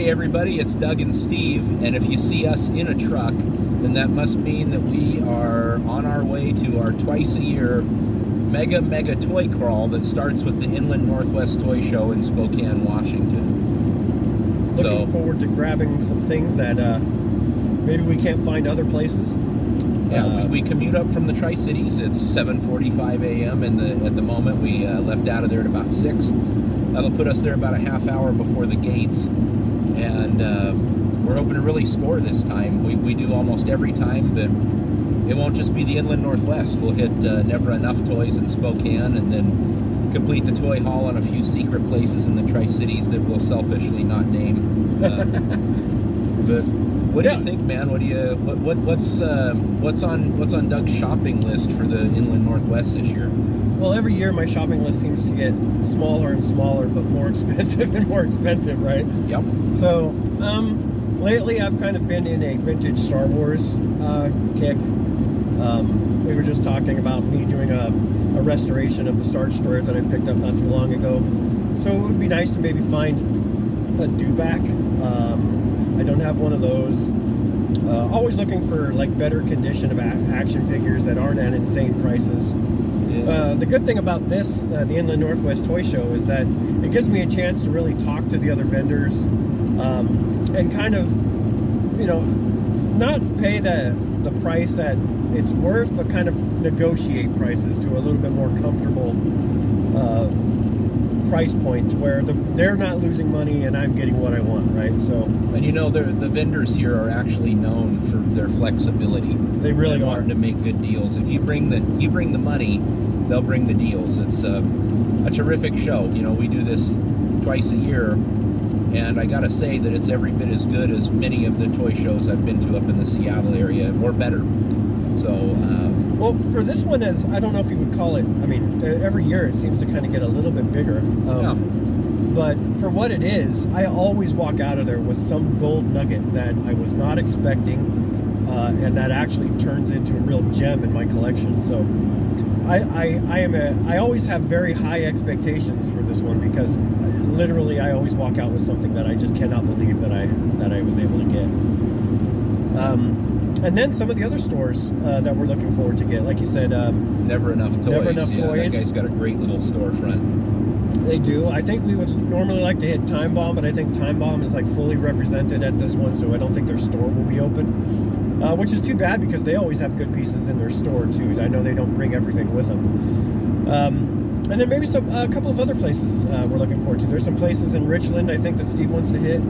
Hey everybody, it's Doug and Steve, and if you see us in a truck, then that must mean that we are on our way to our twice-a-year mega toy crawl that starts with the Inland Northwest Toy Show in Spokane, Washington. Looking forward to grabbing some things that maybe we can't find other places. Yeah, we commute up from the Tri-Cities. It's 7:45 a.m. and at the moment we left out of there at about 6. That'll put us there about a half hour before the gates, and we're hoping to really score this time. We do almost every time, but it won't just be the Inland Northwest. We'll hit Never Enough Toys in Spokane, and then complete the toy haul on a few secret places in the Tri-Cities that we'll selfishly not name. But what do you think, man? What's on Doug's shopping list for the Inland Northwest this year? Well, every year my shopping list seems to get smaller and smaller, but more expensive and more expensive, right? Yep. So, lately I've kind of been in a vintage Star Wars kick. We were just talking about me doing a restoration of the Star Destroyer that I picked up not too long ago. So it would be nice to maybe find a dewback. I don't have one of those. Always looking for like better condition of action figures that aren't at insane prices. Yeah. The good thing about this, the Inland Northwest Toy Show, is that it gives me a chance to really talk to the other vendors and kind of, not pay the price that it's worth, but kind of negotiate prices to a little bit more comfortable price point where they're not losing money and I'm getting what I want, right? So, and the vendors here are actually known for their flexibility. They really are. Wanting to make good deals. If you bring the money, they'll bring the deals. It's a terrific show. We do this twice a year, and I gotta say that it's every bit as good as many of the toy shows I've been to up in the Seattle area, or better. So, well, for this one, I don't know if you would call it, every year it seems to kind of get a little bit bigger. Yeah. But for what it is, I always walk out of there with some gold nugget that I was not expecting, and that actually turns into a real gem in my collection. So I always have very high expectations for this one, because literally I always walk out with something that I just cannot believe that I was able to get. And then some of the other stores that we're looking forward to get, like you said, Never Enough Toys. Never Enough Toys. That guy's got a great little storefront. They do. I think we would normally like to hit Time Bomb, but I think Time Bomb is like fully represented at this one, so I don't think their store will be open. Which is too bad, because they always have good pieces in their store too. I know they don't bring everything with them. And then maybe a couple of other places we're looking forward to. There's some places in Richland I think that Steve wants to hit.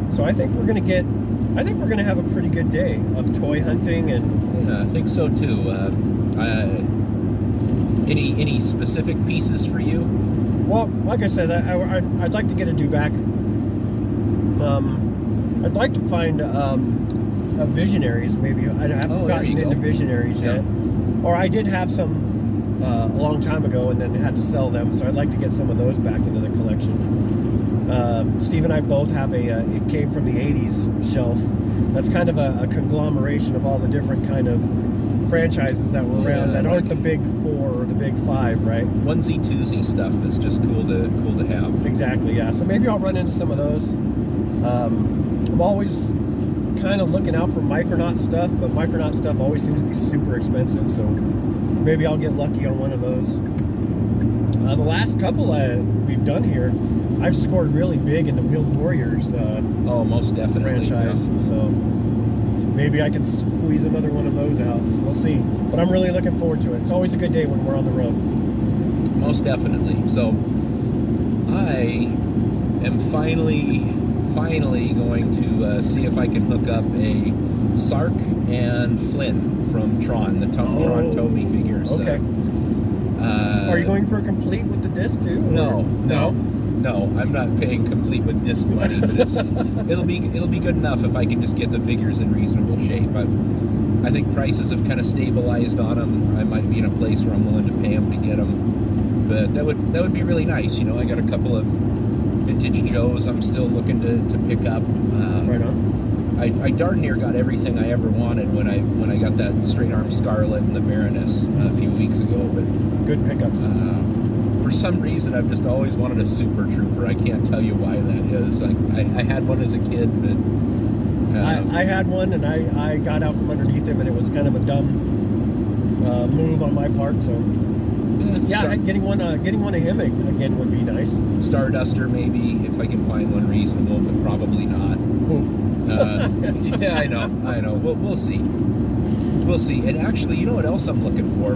So I think we're gonna have a pretty good day of toy hunting, and yeah, I think so too. Any specific pieces for you? Well, like I said, I'd like to get a dewback. I'd like to find Visionaries. Maybe I haven't gotten into Visionaries yet, or I did have some a long time ago and then had to sell them. So I'd like to get some of those back into the collection. Steve and I both have it came from the 80s shelf. That's kind of a conglomeration of all the different kind of franchises that were around that aren't the big 4 or the big 5, right? Onesie twosie stuff that's just cool to have. Exactly, yeah. So maybe I'll run into some of those. I'm always kind of looking out for Micronaut stuff, but Micronaut stuff always seems to be super expensive, so maybe I'll get lucky on one of those. The last couple we've done here, I've scored really big in the Wheeled Warriors most definitely franchise. Yeah. So maybe I can squeeze another one of those out. So we'll see. But I'm really looking forward to it. It's always a good day when we're on the road. Most definitely. So I am finally going to see if I can hook up a Sark and Flynn from Tron, the Tron Tomy figures. Okay. Are you going for a complete with the disc too? No, I'm not paying complete with disc money, but it'll be good enough if I can just get the figures in reasonable shape. I think prices have kind of stabilized on them. I might be in a place where I'm willing to pay them to get them, but that would be really nice. I got a couple of vintage Joes I'm still looking to pick up. Right on. I darn near got everything I ever wanted when I got that Straight Arm Scarlet and the Baroness a few weeks ago. But good pickups. for some reason, I've just always wanted a Super Trooper. I can't tell you why that is. I had one as a kid, but I had one, and I got out from underneath him, and it was kind of a dumb move on my part. So yeah, getting one of him again would be nice. Starduster maybe, if I can find one reasonable, but probably not. Yeah, I know. We'll see. We'll see. And actually, you know what else I'm looking for?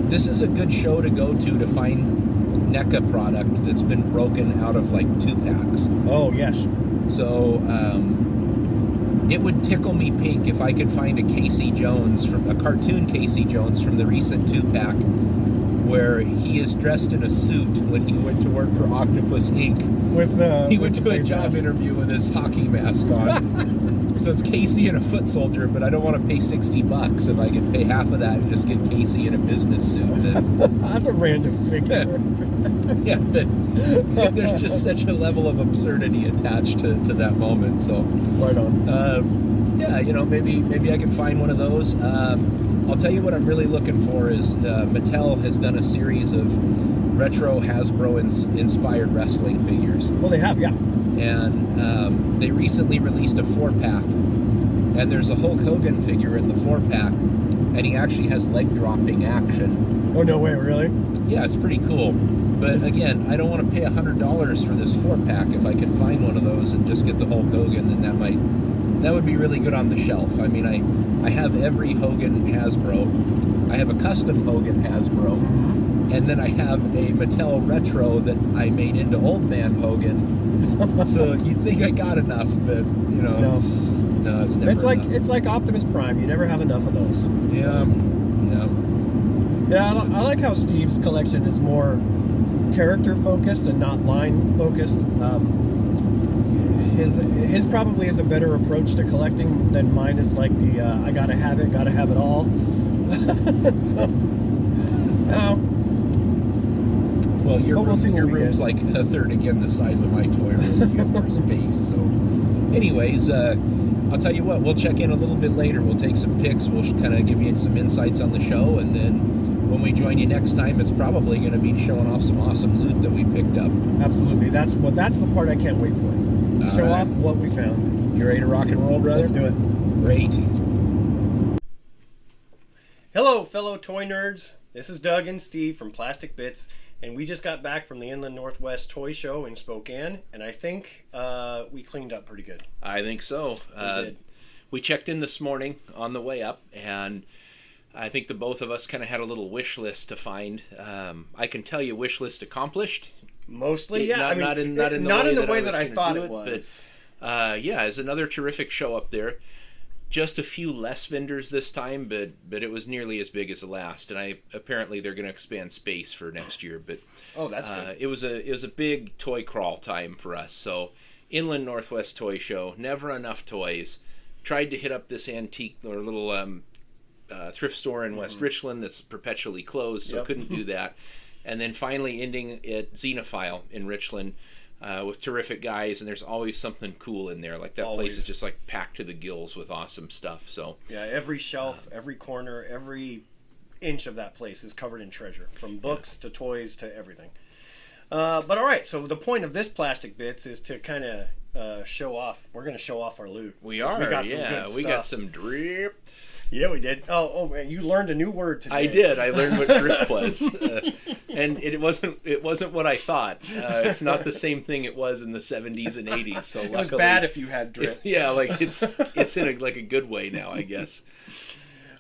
This is a good show to go to find NECA product that's been broken out of like 2-packs. Oh, yes. So it would tickle me pink if I could find a cartoon Casey Jones from the recent 2-pack where he is dressed in a suit when he went to work for Octopus Inc. He went to a job interview with his hockey mask on. So it's Casey and a foot soldier, but I don't want to pay $60 if I could pay half of that and just get Casey in a business suit. That's a random figure. Yeah, but there's just such a level of absurdity attached to that moment. So right on. Yeah, maybe I can find one of those. I'll tell you what I'm really looking for is Mattel has done a series of retro Hasbro inspired wrestling figures. Well, they have, yeah. And they recently released a 4-pack, and there's a Hulk Hogan figure in the 4-pack, and he actually has leg dropping action. Oh, no way, really? Yeah, it's pretty cool. But again, I don't want to pay $100 for this 4-pack. If I can find one of those and just get the Hulk Hogan, then that would be really good on the shelf. I mean, I have every Hogan Hasbro. I have a custom Hogan Hasbro, and then I have a Mattel Retro that I made into Old Man Hogan. So you'd think I got enough, but no. It's never enough. It's like Optimus Prime. You never have enough of those. Yeah. I like how Steve's collection is more character focused and not line focused. His probably is a better approach to collecting than mine is like the I gotta have it all. So, well, your room's like a third again the size of my toy room. You get more space. So, anyways, I'll tell you what. We'll check in a little bit later. We'll take some pics. We'll kind of give you some insights on the show, and then when we join you next time, it's probably going to be showing off some awesome loot that we picked up. Absolutely. That's the part I can't wait for. Show off what we found. You ready to rock and roll, brother? Let's do it. Great. Hello, fellow toy nerds. This is Doug and Steve from Plastic Bits, and we just got back from the Inland Northwest Toy Show in Spokane, and I think we cleaned up pretty good. I think so. We checked in this morning on the way up, and I think the both of us kind of had a little wish list to find. I can tell you, wish list accomplished. Mostly, yeah. Not in the way that I thought it was. But yeah, it's another terrific show up there. Just a few less vendors this time, but it was nearly as big as the last. And apparently they're going to expand space for next year. But that's good. It was a big toy crawl time for us. So Inland Northwest Toy Show, never enough toys. Tried to hit up this antique or little thrift store in West Richland that's perpetually closed, so couldn't do that. And then finally ending at Xenophile in Richland with terrific guys, and there's always something cool in there. Like that place is just like packed to the gills with awesome stuff. So yeah, every shelf, every corner, every inch of that place is covered in treasure, from books to toys to everything. But all right, so the point of this Plastic Bits is to kind of show off. We're going to show off our loot. We are, we got some good stuff. We got some drip. Yeah, we did. Oh, man, you learned a new word today. I did. I learned what drip was, and it wasn't what I thought. It's not the same thing it was in the 70s and 80s. So it was bad if you had drip. It's in a good way now, I guess.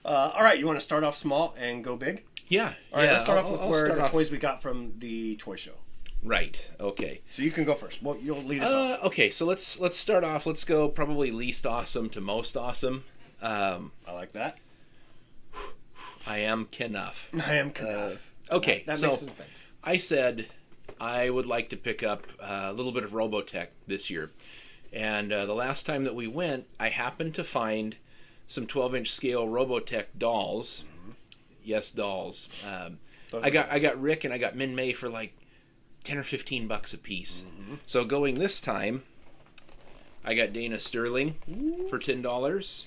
All right, you want to start off small and go big? Yeah. All right, let's start off with the toys we got from the toy show. Right. Okay. So you can go first. Well, you'll lead us off. Okay. So let's start off. Let's go probably least awesome to most awesome. I like that. I am Knuff. Okay, that so makes sense. I said I would like to pick up a little bit of Robotech this year. And the last time that we went, I happened to find some 12-inch scale Robotech dolls. Mm-hmm. Yes, dolls. I got Rick and I got Min May for like $10 or $15 a piece. Mm-hmm. So going this time, I got Dana Sterling for $10.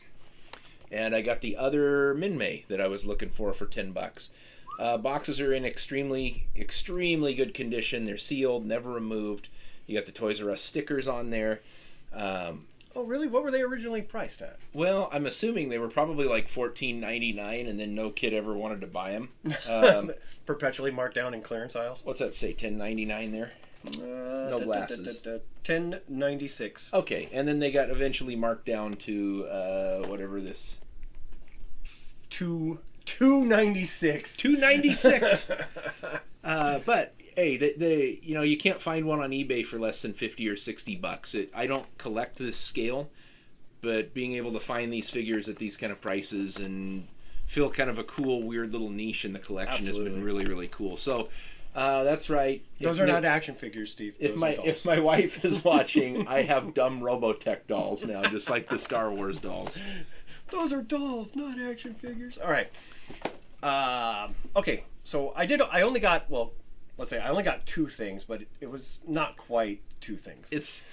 And I got the other Min May that I was looking for $10. Boxes are in extremely good condition. They're sealed, never removed. You got the Toys R Us stickers on there. Oh, really? What were they originally priced at? Well, I'm assuming they were probably like $14.99, and then no kid ever wanted to buy them. Perpetually marked down in clearance aisles. What's that say? $10.99 there. No glasses. $10.96. Okay, and then they got eventually marked down to whatever this. $2.96. $2.96. But hey, they you can't find one on eBay for less than $50 or $60. I don't collect this scale, but being able to find these figures at these kind of prices and feel kind of a cool, weird little niche in the collection has been really, really cool. So that's right. Those are not action figures, Steve. If my wife is watching, I have dumb Robotech dolls now, just like the Star Wars dolls. Those are dolls, not action figures. All right. Okay. So I only got I only got two things, but it was not quite two things. It's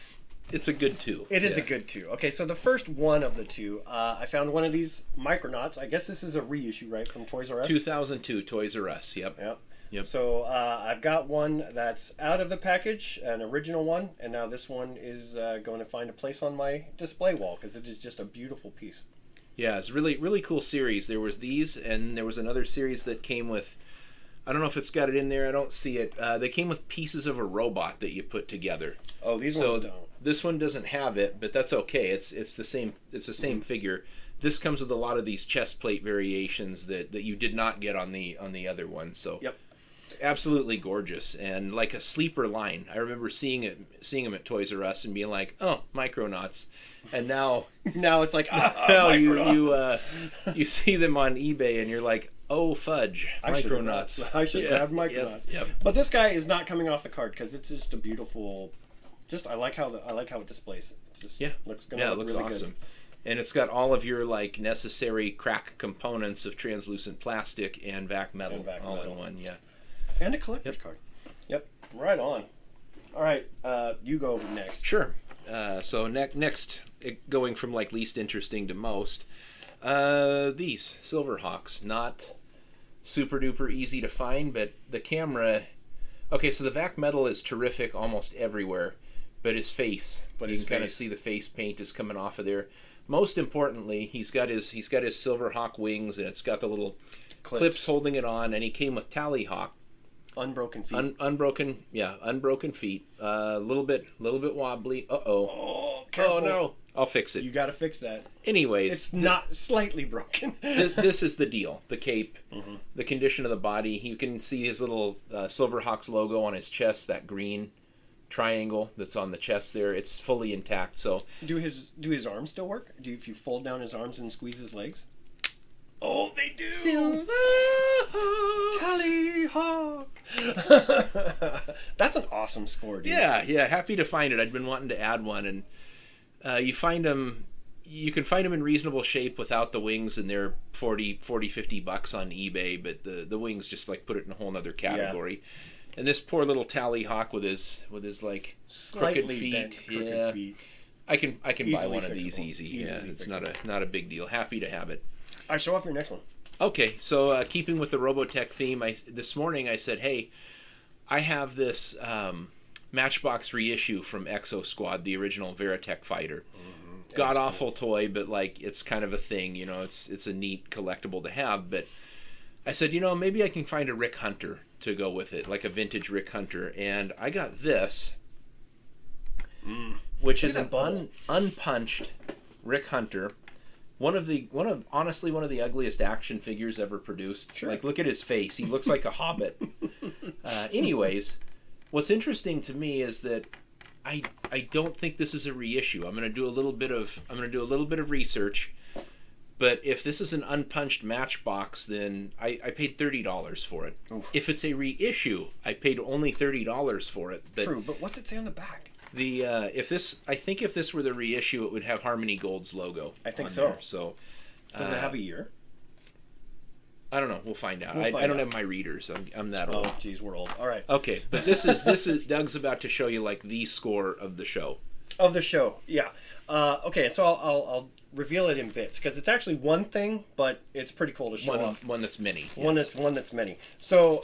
a good two. It is a good two. Okay, so the first one of the two, I found one of these Micronauts. I guess this is a reissue, right, from Toys R Us? 2002 Toys R Us. Yep. So I've got one that's out of the package, an original one, and now this one is going to find a place on my display wall because it is just a beautiful piece. Yeah, it's really, really cool series. There was these, and there was another series that came with, I don't know if it's got it in there, I don't see it. They came with pieces of a robot that you put together. Oh, these ones don't. This one doesn't have it, but that's okay. It's the same figure. This comes with a lot of these chest plate variations that you did not get on the other one. So yep. Absolutely gorgeous and like a sleeper line. I remember seeing them at Toys R Us and being like, "Oh, Micronauts," and now it's like now you see them on eBay and you're like, "Oh fudge, Micronauts!" I should grab Micronauts. Yep. But this guy is not coming off the card because it's just a beautiful. I like how it displays. It just looks really awesome. Good. And it's got all of your like necessary crack components of translucent plastic and vac metal all in one. Yeah. And a collector's card. Yep, right on. All right, you go next. Sure. So next, going from like least interesting to most, these Silverhawks, not super duper easy to find, but the camera. Okay, so the vac metal is terrific almost everywhere, but his face. You can kind of see the face paint is coming off of there. Most importantly, he's got his Silverhawk wings, and it's got the little clips holding it on, and he came with Tallyhawk. Unbroken feet. Unbroken feet. A little bit wobbly. Oh, careful. Oh no! I'll fix it. You got to fix that. Anyways, it's not slightly broken. This is the deal. The cape, the condition of the body. You can see his little Silverhawks logo on his chest. That green triangle that's on the chest there. It's fully intact. So do his arms still work? If you fold down his arms and squeeze his legs? Oh, they do! Tallyhawk! That's an awesome score, dude. Yeah. Happy to find it. I'd been wanting to add one, and you can find them in reasonable shape without the wings, and they're $40, $50 on eBay, but the wings just like put it in a whole other category. Yeah. And this poor little Tallyhawk with his like crooked feet. Feet. I can buy one of these easy. Yeah, it's not a big deal. Happy to have it. All right, show off your next one. Okay, so keeping with the Robotech theme, this morning I said, hey, I have this Matchbox reissue from Exo Squad, the original Veritech fighter. God awful toy, but like it's kind of a thing, it's a neat collectible to have. But I said, maybe I can find a Rick Hunter to go with it, like a vintage Rick Hunter, and I got this, which is an unpunched Rick Hunter. Honestly one of the ugliest action figures ever produced. Sure. Like, look at his face. He looks like a hobbit. Anyways, what's interesting to me is that I don't think this is a reissue. I'm going to do a little bit of research. But if this is an unpunched Matchbox, then I paid $30 for it. Oof. If it's a reissue, I paid only $30 for it. But true, but what's it say on the back? If this were the reissue, it would have Harmony Gold's logo. I think so. There. So, does it have a year? I don't know. We'll find out. I don't have my readers. I'm that old. Oh, geez, we're old. All right. Okay, but this is Doug's about to show you like the score of the show. Of the show, yeah. Okay, so I'll reveal it in bits because it's actually one thing, but it's pretty cool to show off. One that's many. One that's many. So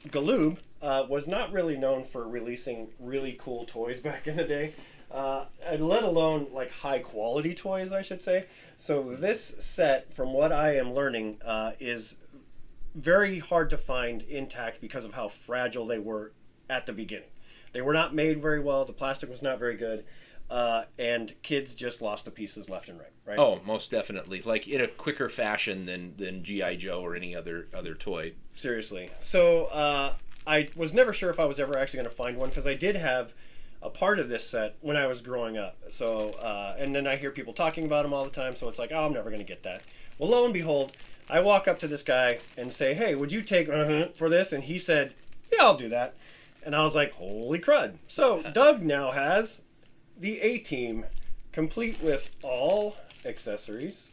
Galoob was not really known for releasing really cool toys back in the day, let alone like high quality toys, I should say. So this set, from what I am learning, is very hard to find intact because of how fragile they were at the beginning. They were not made very well. The plastic was not very good. And kids just lost the pieces left and right? Oh, most definitely. Like in a quicker fashion than G.I. Joe or any other toy. Seriously. So I was never sure if I was ever actually going to find one because I did have a part of this set when I was growing up. So and then I hear people talking about them all the time. So it's like, oh, I'm never going to get that. Well, lo and behold, I walk up to this guy and say, hey, would you take for this? And he said, yeah, I'll do that. And I was like, holy crud. So Doug now has the A-Team, complete with all accessories,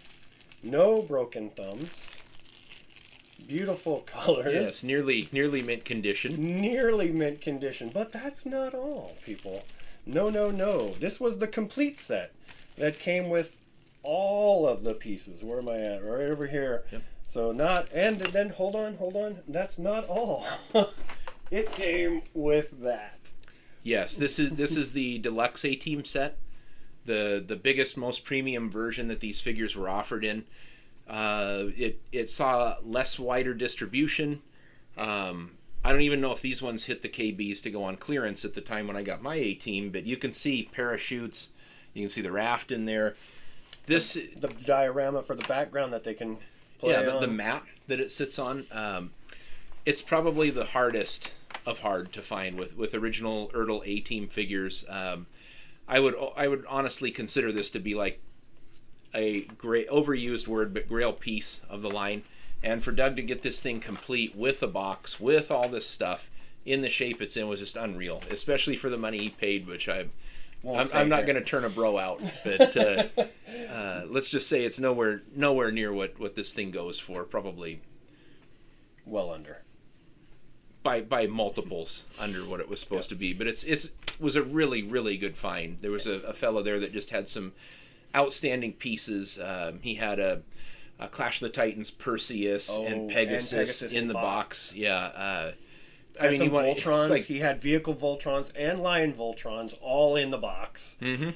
no broken thumbs, beautiful colors. Yes, nearly mint condition. Nearly mint condition, but that's not all, people. No. This was the complete set that came with all of the pieces. Where am I at? Right over here. Yep. So and then hold on. That's not all. It came with that. Yes, this is the deluxe A-Team set, the biggest, most premium version that these figures were offered in. It saw less wider distribution. I don't even know if these ones hit the KBs to go on clearance at the time when I got my A-Team, but you can see parachutes, you can see the raft in there. The diorama for the background that they can play on. The map that it sits on. It's probably the hardest of hard to find with original Ertl A-Team figures. I would honestly consider this to be like a great overused word, but grail piece of the line. And for Doug to get this thing complete with a box, with all this stuff in the shape it's in, was just unreal. Especially for the money he paid, which I'm not going to turn a bro out, but let's just say it's nowhere near what this thing goes for. Probably well under. By multiples under what it was supposed to be, but it was a really, really good find. There was a fellow there that just had some outstanding pieces. He had a Clash of the Titans Perseus and Pegasus in the box. Yeah, I mean, some Voltrons. He had vehicle Voltrons and Lion Voltrons all in the box. Mm-hmm.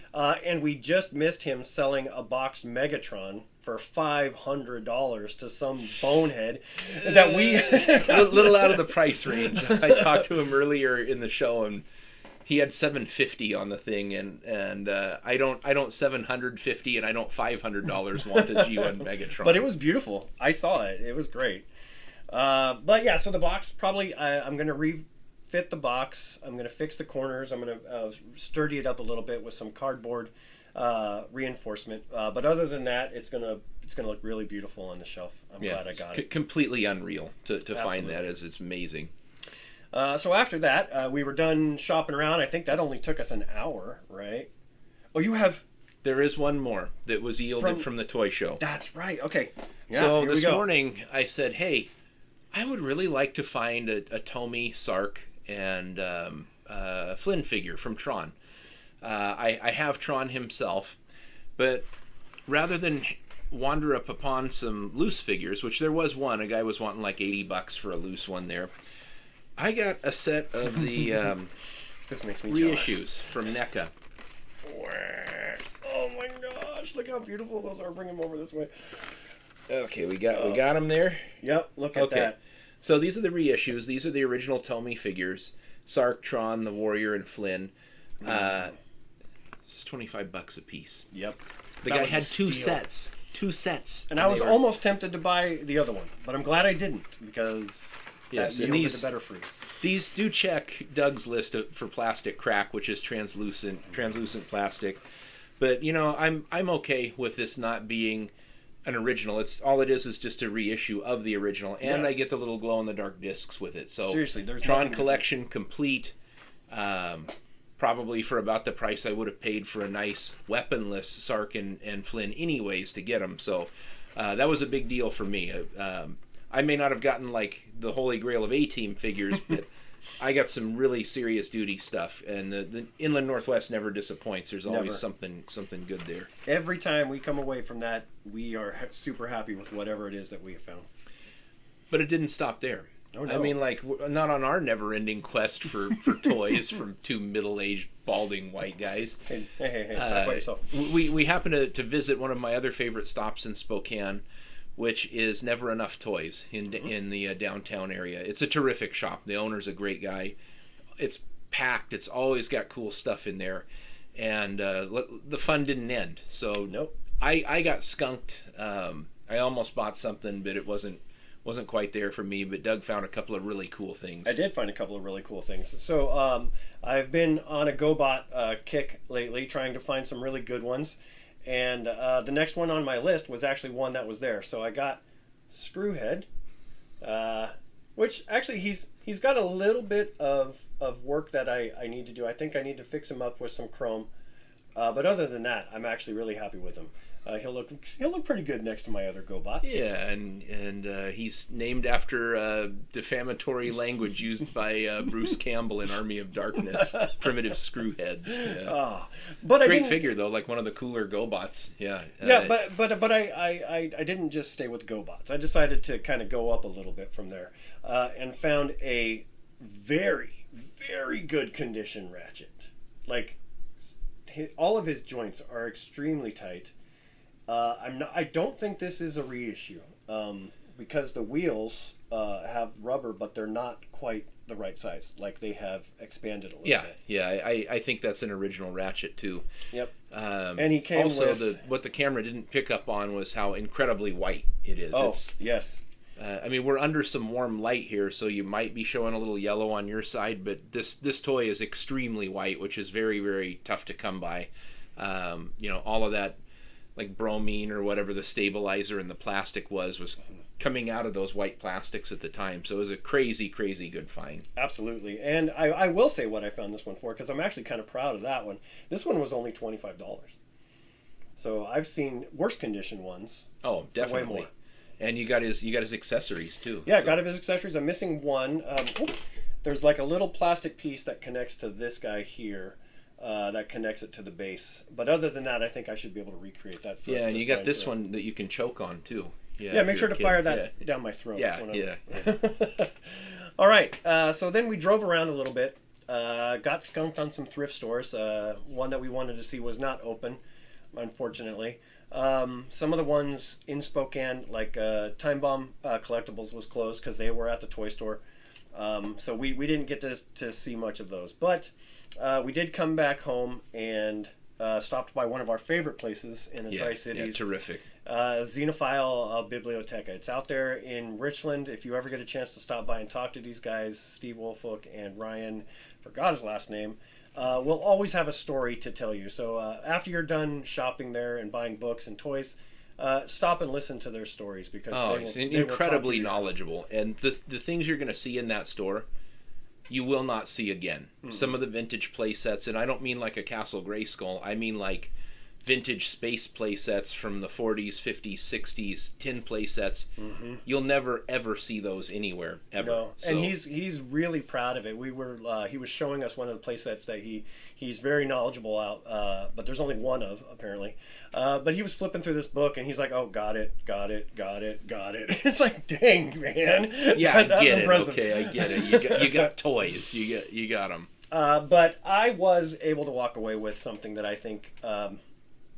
And we just missed him selling a boxed Megatron for $500 to some bonehead that we a little out of the price range. I talked to him earlier in the show, and he had $750 on the thing, and I don't $750 and I don't $500 want a G1 Megatron. But it was beautiful. I saw it. It was great. But yeah, so the box probably I'm going to refit the box. I'm going to fix the corners. I'm going to sturdy it up a little bit with some cardboard reinforcement. But other than that, it's gonna look really beautiful on the shelf. I'm glad I got it. Completely unreal to find that. It's amazing. So after that, we were done shopping around. I think that only took us an hour, right? Oh, you have. There is one more that was yielded from the toy show. That's right. Okay. Yeah, so this morning I said, hey, I would really like to find a Tomy, Sark, and Flynn figure from Tron. I have Tron himself, but rather than wander up upon some loose figures, which there was one, a guy was wanting like $80 for a loose one there, I got a set of the this makes me reissues jealous. from NECA. Oh my gosh, look how beautiful those are. Bring them over this way. Okay, we got them there. Yep, look at that. So these are the reissues. These are the original Tomy figures. Sark, Tron, the Warrior, and Flynn. It's $25 a piece. Yep. The guy had two sets. And I was almost tempted to buy the other one, but I'm glad I didn't because that yielded a better fruit. These do check Doug's list for plastic crack, which is translucent plastic. But you know, I'm okay with this not being an original. All it is just a reissue of the original, and I get the little glow in the dark discs with it. So seriously, there's Tron collection complete. Probably for about the price I would have paid for a nice weaponless Sark and Flynn anyways to get them. So that was a big deal for me. I may not have gotten like the holy grail of A-team figures, but I got some really serious duty stuff, and the Inland Northwest never disappoints. There's always something good there. Every time we come away from that, we are super happy with whatever it is that we have found. But it didn't stop there. Oh, no. I mean, like, not on our never-ending quest for toys from two middle-aged, balding white guys. Hey, talk about yourself. We happened to visit one of my other favorite stops in Spokane, which is Never Enough Toys in the downtown area. It's a terrific shop. The owner's a great guy. It's packed. It's always got cool stuff in there. And the fun didn't end. So nope. I got skunked. I almost bought something, but it wasn't quite there for me. But Doug found a couple of really cool things. I did find a couple of really cool things. So I've been on a GoBot kick lately, trying to find some really good ones. And the next one on my list was actually one that was there. So I got Screwhead, which actually he's got a little bit of work that I need to do. I think I need to fix him up with some chrome. But other than that, I'm actually really happy with him. He'll look pretty good next to my other GoBots. Yeah, and he's named after defamatory language used by Bruce Campbell in Army of Darkness. Primitive screwheads. Yeah. But great figure though, like one of the cooler GoBots. Yeah. Yeah, but I didn't just stay with GoBots. I decided to kind of go up a little bit from there, and found a very, very good condition Ratchet. Like all of his joints are extremely tight. I don't think this is a reissue, because the wheels have rubber, but they're not quite the right size. Like they have expanded a little bit. Yeah. I think that's an original Ratchet too. Yep. And he came also with... what the camera didn't pick up on was how incredibly white it is. Oh, yes. I mean, we're under some warm light here, so you might be showing a little yellow on your side, but this toy is extremely white, which is very, very tough to come by. All of that, like bromine or whatever the stabilizer in the plastic was coming out of those white plastics at the time. So it was a crazy, crazy good find. Absolutely. And I will say what I found this one for, because I'm actually kind of proud of that one. This one was only $25. So I've seen worse condition ones. Oh, definitely. For way more. And you got his accessories too. Yeah, so. Got his accessories. I'm missing one. There's like a little plastic piece that connects to this guy here. That connects it to the base. But other than that, I think I should be able to recreate that. Yeah, and you got this one that you can choke on too. Yeah, make sure to fire that down my throat. Yeah. All right, so then we drove around a little bit. Got skunked on some thrift stores. One that we wanted to see was not open, unfortunately. Some of the ones in Spokane, like Time Bomb Collectibles, was closed because they were at the toy store. So we didn't get to see much of those. But we did come back home and stopped by one of our favorite places in the Tri-Cities. Yeah, terrific. Xenophile Biblioteca. It's out there in Richland. If you ever get a chance to stop by and talk to these guys, Steve Wolfook and Ryan, forgot his last name, we'll always have a story to tell you. So after you're done shopping there and buying books and toys, stop and listen to their stories, because they incredibly knowledgeable. And the things you're going to see in that store, you will not see again. Mm-hmm. Some of the vintage play sets, and I don't mean like a Castle Grayskull, I mean like vintage space play sets from the 40s, 50s, 60s, tin play sets. Mm-hmm. You'll never ever see those anywhere ever. No. So. And he's really proud of it. We were he was showing us one of the play sets that he's very knowledgeable out, but there's only one of, apparently. But he was flipping through this book and he's like, "Oh, got it." It's like, dang, man. Yeah, I get impressive. It. Okay, I get it. You got toys. You got them. But I was able to walk away with something that I think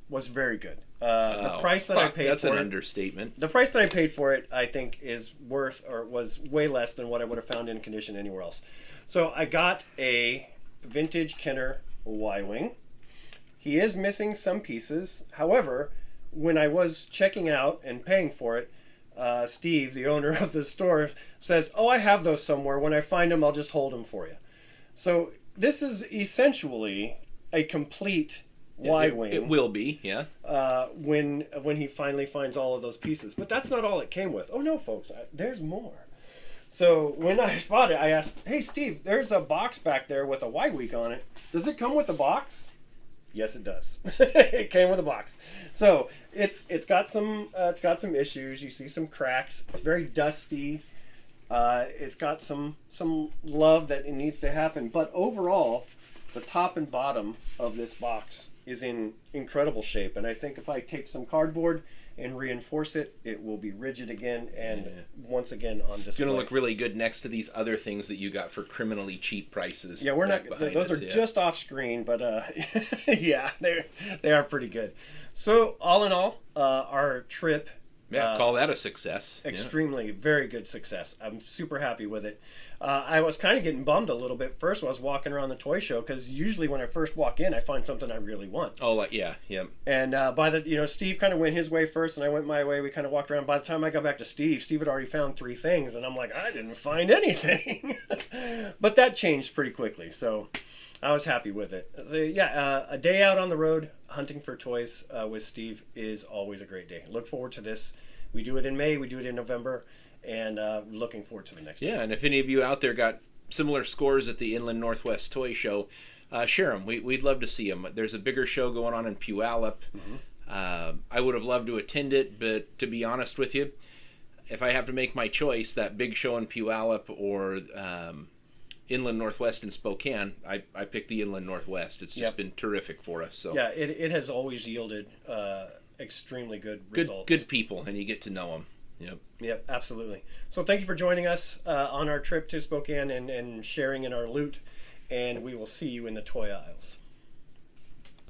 was very good. The price that I paid for it... That's an understatement. The price that I paid for it, I think, was way less than what I would have found in condition anywhere else. So I got a vintage Kenner Y-Wing. He is missing some pieces. However, when I was checking out and paying for it, Steve, the owner of the store, says, "Oh, I have those somewhere. When I find them, I'll just hold them for you." So this is essentially a complete Y-Wing. It will be, yeah. When he finally finds all of those pieces. But that's not all it came with. Oh no, folks, there's more. So when I bought it, I asked, "Hey Steve, there's a box back there with a Y-Wing on it. Does it come with a box?" Yes, it does. It came with a box. So it's got some issues. You see some cracks. It's very dusty. It's got some love that it needs to happen. But overall, the top and bottom of this box is in incredible shape. And I think if I take some cardboard and reinforce it, it will be rigid again and once again on display. It's going to look really good next to these other things that you got for criminally cheap prices. Yeah, we're not. Those are just off screen, but yeah, they are pretty good. So all in all, our trip. Yeah, call that a success. Extremely, very good success. I'm super happy with it. I was kind of getting bummed a little bit first when I was walking around the toy show, because usually when I first walk in, I find something I really want. Oh, like, yeah. And Steve kind of went his way first, and I went my way. We kind of walked around. By the time I got back to Steve had already found 3 things, and I'm like, I didn't find anything. But that changed pretty quickly, so I was happy with it. So, yeah, a day out on the road hunting for toys with Steve is always a great day. Look forward to this. We do it in May, we do it in November, and looking forward to the next year. Yeah, and if any of you out there got similar scores at the Inland Northwest Toy Show, share them. We'd love to see them. There's a bigger show going on in Puyallup. Mm-hmm. I would have loved to attend it, but to be honest with you, if I have to make my choice, that big show in Puyallup or Inland Northwest in Spokane, I pick the Inland Northwest. It's just been terrific for us. So yeah, it has always yielded extremely good results. Good people, and you get to know them. Yep, absolutely. So thank you for joining us on our trip to Spokane and sharing in our loot, and we will see you in the toy aisles.